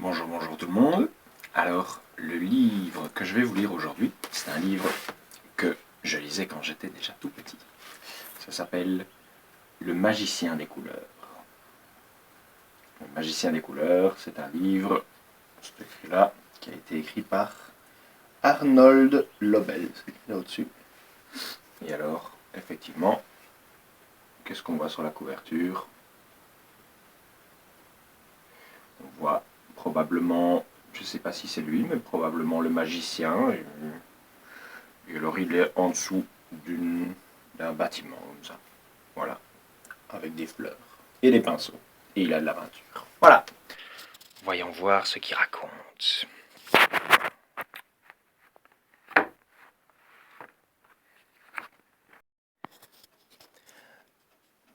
Bonjour, bonjour tout le monde. Alors, le livre que je vais vous lire aujourd'hui, c'est un livre que je lisais quand j'étais déjà tout petit. Ça s'appelle Le magicien des couleurs. Le magicien des couleurs, c'est un livre, c'est écrit là, qui a été écrit par Arnold Lobel, c'est écrit là au-dessus. Et alors, effectivement, qu'est-ce qu'on voit sur la couverture? On voit probablement, je ne sais pas si c'est lui, mais probablement le magicien. Et alors il est en dessous d'un bâtiment comme ça. Voilà. Avec des fleurs. Et des pinceaux. Et il a de la peinture. Voilà. Voyons voir ce qu'il raconte.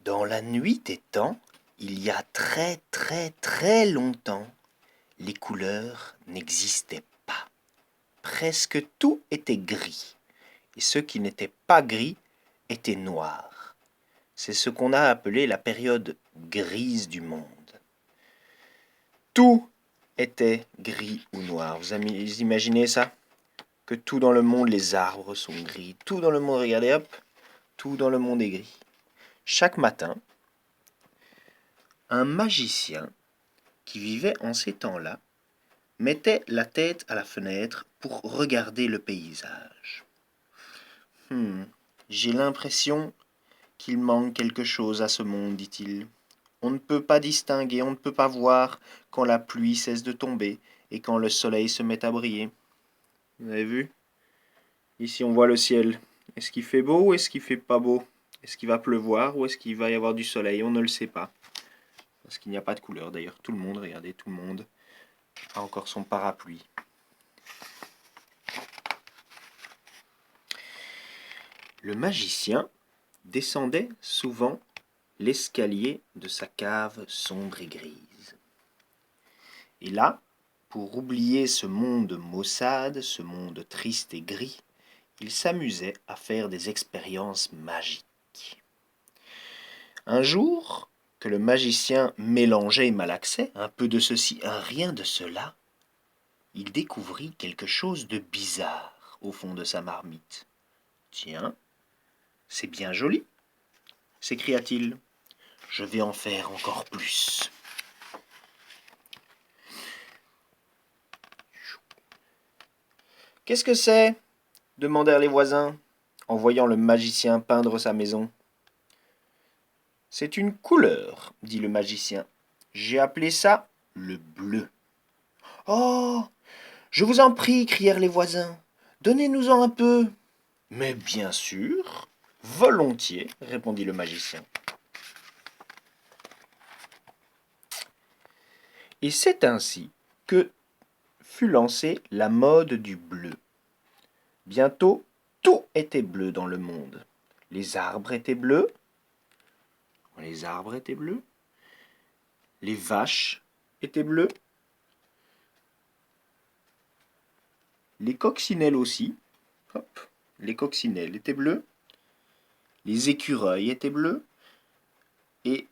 Dans la nuit des temps, il y a très très très longtemps, les couleurs n'existaient pas. Presque tout était gris, et ce qui n'était pas gris était noir. C'est ce qu'on a appelé la période grise du monde. Tout était gris ou noir. Vous imaginez ça? Que tout dans le monde, les arbres sont gris. Tout dans le monde, regardez hop, tout dans le monde est gris. Chaque matin, un magicien qui vivait en ces temps-là mettait la tête à la fenêtre pour regarder le paysage. J'ai l'impression qu'il manque quelque chose à ce monde, dit-il. On ne peut pas distinguer, on ne peut pas voir quand la pluie cesse de tomber et quand le soleil se met à briller. Vous avez vu? Ici on voit le ciel. Est-ce qu'il fait beau ou est-ce qu'il fait pas beau? Est-ce qu'il va pleuvoir ou est-ce qu'il va y avoir du soleil? On ne le sait pas. Parce qu'il n'y a pas de couleur d'ailleurs. Tout le monde, regardez, tout le monde a encore son parapluie. Le magicien descendait souvent l'escalier de sa cave sombre et grise. Et là, pour oublier ce monde maussade, ce monde triste et gris, il s'amusait à faire des expériences magiques. Un jour, que le magicien mélangeait et malaxait, un peu de ceci, un rien de cela, il découvrit quelque chose de bizarre au fond de sa marmite. Tiens, c'est bien joli, s'écria-t-il. Je vais en faire encore plus. Qu'est-ce que c'est? Demandèrent les voisins, en voyant le magicien peindre sa maison. C'est une couleur, dit le magicien. J'ai appelé ça le bleu. Oh, je vous en prie, crièrent les voisins. Donnez-nous-en un peu. Mais bien sûr, volontiers, répondit le magicien. Et c'est ainsi que fut lancée la mode du bleu. Bientôt, tout était bleu dans le monde. Les arbres étaient bleus. Les arbres étaient bleus. Les vaches étaient bleues. Les coccinelles aussi. Hop, les coccinelles étaient bleues. Les écureuils étaient bleus. Et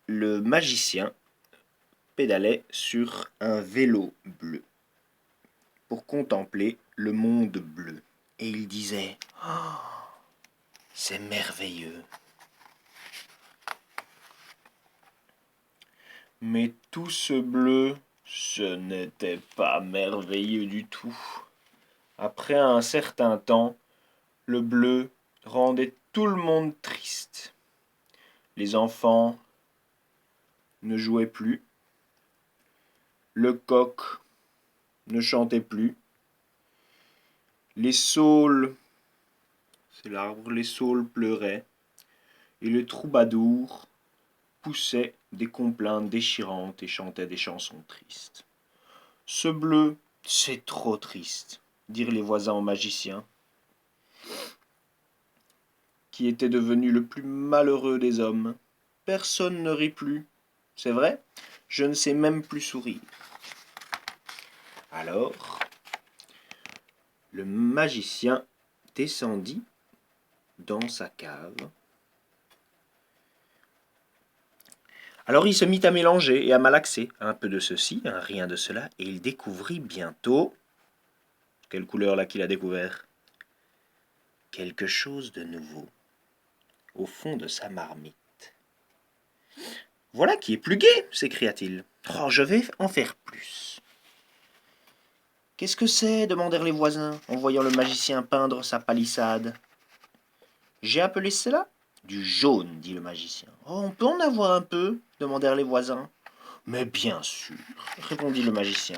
le magicien pédalait sur un vélo bleu pour contempler le monde bleu. Et il disait « Oh, c'est merveilleux !» Mais tout ce bleu, ce n'était pas merveilleux du tout. Après un certain temps, le bleu rendait tout le monde triste. Les enfants ne jouaient plus. Le coq ne chantait plus. Les saules, c'est l'arbre, les saules pleuraient. Et le troubadour poussait des complaintes déchirantes et chantait des chansons tristes. Ce bleu, c'est trop triste, dirent les voisins au magicien, qui était devenu le plus malheureux des hommes. Personne ne rit plus. C'est vrai, je ne sais même plus sourire. Alors, le magicien descendit dans sa cave. Alors il se mit à mélanger et à malaxer, un peu de ceci, un rien de cela, et il découvrit bientôt... Quelle couleur là qu'il a découvert? Quelque chose de nouveau, au fond de sa marmite. Voilà qui est plus gai, s'écria-t-il. Oh, je vais en faire plus. Qu'est-ce que c'est? Demandèrent les voisins, en voyant le magicien peindre sa palissade. J'ai appelé cela du jaune, dit le magicien. Oh, on peut en avoir un peu? Demandèrent les voisins. Mais bien sûr, répondit le magicien.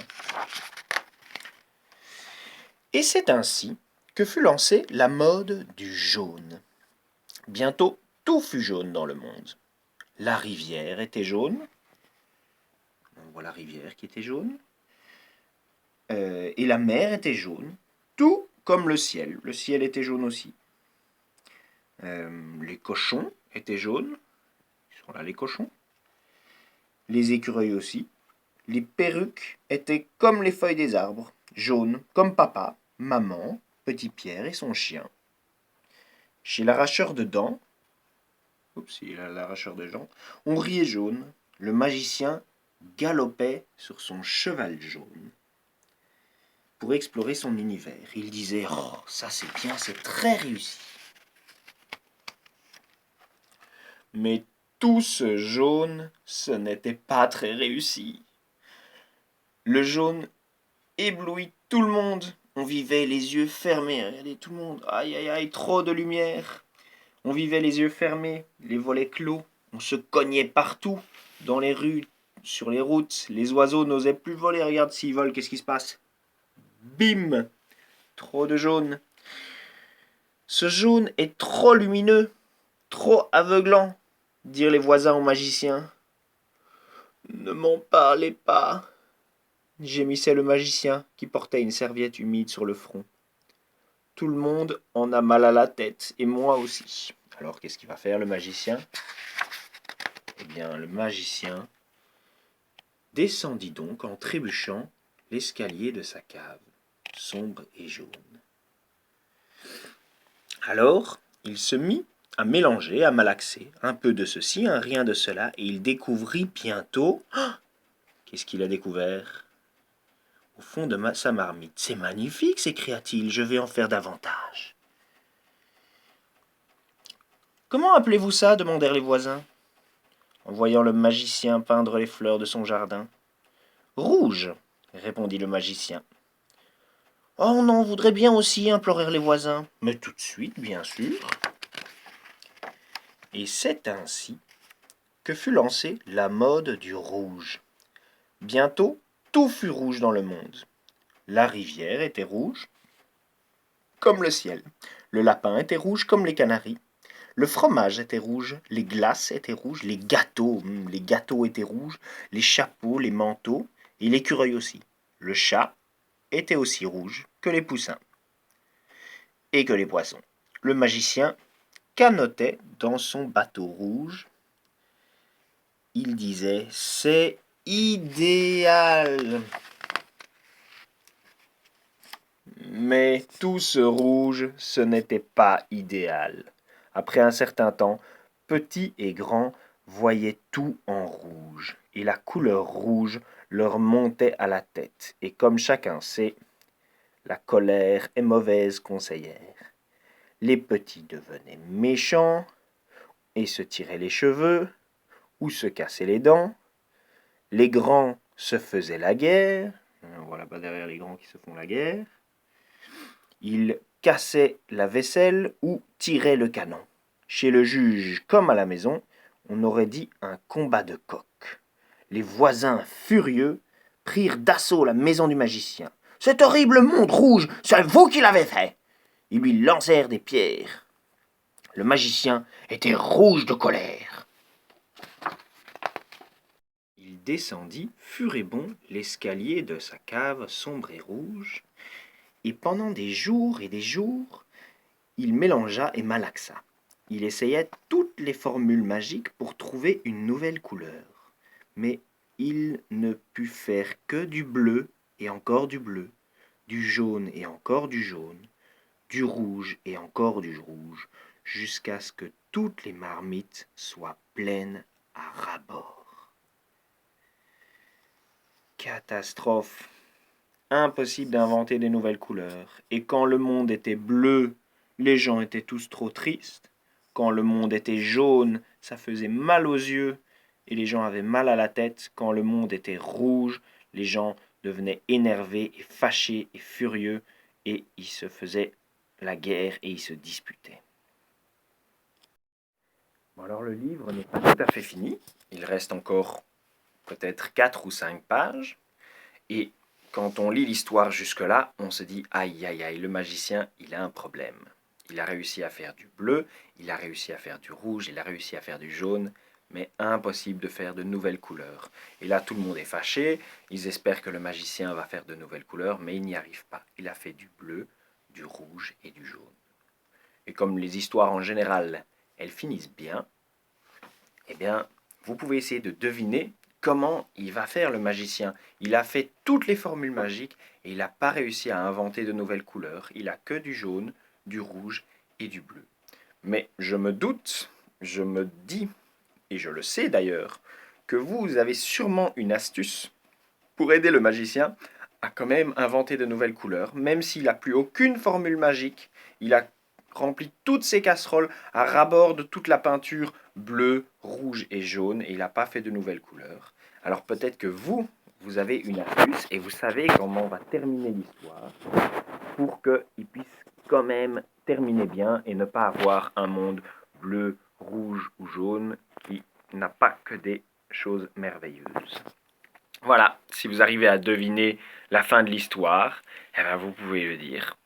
Et c'est ainsi que fut lancée la mode du jaune. Bientôt, tout fut jaune dans le monde. La rivière était jaune. On voit la rivière qui était jaune. Et la mer était jaune. Tout comme le ciel. Le ciel était jaune aussi. Les cochons étaient jaunes. Ils sont là les cochons. Les écureuils aussi. Les perruques étaient comme les feuilles des arbres, jaunes, comme papa, maman, petit Pierre et son chien. Chez l'arracheur de dents, l'arracheur de dents, on riait jaune. Le magicien galopait sur son cheval jaune pour explorer son univers. Il disait « Oh, ça c'est bien, c'est très réussi ». Mais tout ce jaune, ce n'était pas très réussi. Le jaune éblouit tout le monde. On vivait les yeux fermés. Regardez tout le monde. Aïe, aïe, aïe, trop de lumière. On vivait les yeux fermés, les volets clos. On se cognait partout, dans les rues, sur les routes. Les oiseaux n'osaient plus voler. Regarde s'ils volent, qu'est-ce qui se passe? Bim! Trop de jaune. Ce jaune est trop lumineux, trop aveuglant, dirent les voisins au magicien. Ne m'en parlez pas, gémissait le magicien qui portait une serviette humide sur le front. Tout le monde en a mal à la tête, et moi aussi. Alors qu'est-ce qu'il va faire le magicien? Eh bien, le magicien descendit donc en trébuchant l'escalier de sa cave, sombre et jaune. Alors, il se mit à mélanger, à malaxer, un peu de ceci, un rien de cela, et il découvrit bientôt... Oh, qu'est-ce qu'il a découvert? Au fond de sa marmite. C'est magnifique, s'écria-t-il, je vais en faire davantage. Comment appelez-vous ça? Demandèrent les voisins, en voyant le magicien peindre les fleurs de son jardin. Rouge, répondit le magicien. Oh, on en voudrait bien aussi, implorèrent les voisins. Mais tout de suite, bien sûr. Et c'est ainsi que fut lancée la mode du rouge. Bientôt, tout fut rouge dans le monde. La rivière était rouge, comme le ciel. Le lapin était rouge comme les canaris. Le fromage était rouge, les glaces étaient rouges, les gâteaux étaient rouges, les chapeaux, les manteaux et l'écureuil aussi. Le chat était aussi rouge que les poussins et que les poissons. Le magicien canotait dans son bateau rouge. Il disait « C'est idéal !» Mais tout ce rouge, ce n'était pas idéal. Après un certain temps, petits et grands voyaient tout en rouge, et la couleur rouge leur montait à la tête. Et comme chacun sait, la colère est mauvaise conseillère. Les petits devenaient méchants et se tiraient les cheveux ou se cassaient les dents. Les grands se faisaient la guerre. On voit là-bas derrière les grands qui se font la guerre. Ils cassaient la vaisselle ou tiraient le canon. Chez le juge comme à la maison, on aurait dit un combat de coqs. Les voisins, furieux, prirent d'assaut la maison du magicien. « Cet horrible monde rouge, c'est vous qui l'avez fait !» Ils lui lancèrent des pierres. Le magicien était rouge de colère. Il descendit, furibond, l'escalier de sa cave sombre et rouge, et pendant des jours et des jours, il mélangea et malaxa. Il essayait toutes les formules magiques pour trouver une nouvelle couleur. Mais il ne put faire que du bleu et encore du bleu, du jaune et encore du jaune, du rouge et encore du rouge, jusqu'à ce que toutes les marmites soient pleines à ras-bord. catastrophe. Impossible d'inventer des nouvelles couleurs. Et quand le monde était bleu, les gens étaient tous trop tristes. Quand le monde était jaune, ça faisait mal aux yeux et les gens avaient mal à la tête. Quand le monde était rouge, les gens devenaient énervés et fâchés et furieux et ils se faisaient la guerre et ils se disputaient. Bon, alors le livre n'est pas tout à fait fini. Il reste encore peut-être 4 ou 5 pages. Et quand on lit l'histoire jusque-là, on se dit « Aïe, aïe, aïe, le magicien, il a un problème. Il a réussi à faire du bleu, il a réussi à faire du rouge, il a réussi à faire du jaune, mais impossible de faire de nouvelles couleurs. » Et là, tout le monde est fâché, ils espèrent que le magicien va faire de nouvelles couleurs, mais il n'y arrive pas. Il a fait du bleu, du rouge et du jaune. Et comme les histoires en général, elles finissent bien, eh bien, vous pouvez essayer de deviner comment il va faire le magicien. Il a fait toutes les formules magiques et il n'a pas réussi à inventer de nouvelles couleurs. Il a que du jaune, du rouge et du bleu. Mais je me doute, je me dis, et je le sais d'ailleurs, que vous avez sûrement une astuce pour aider le magicien à quand même inventer de nouvelles couleurs, même s'il n'a plus aucune formule magique. Il a rempli toutes ses casseroles à ras-bord de toute la peinture bleue, rouge et jaune, et il n'a pas fait de nouvelles couleurs. Alors peut-être que vous avez une astuce et vous savez comment on va terminer l'histoire pour qu'il puisse quand même terminer bien et ne pas avoir un monde bleu, rouge ou jaune qui n'a pas que des choses merveilleuses. Voilà, si vous arrivez à deviner la fin de l'histoire, eh bien vous pouvez le dire.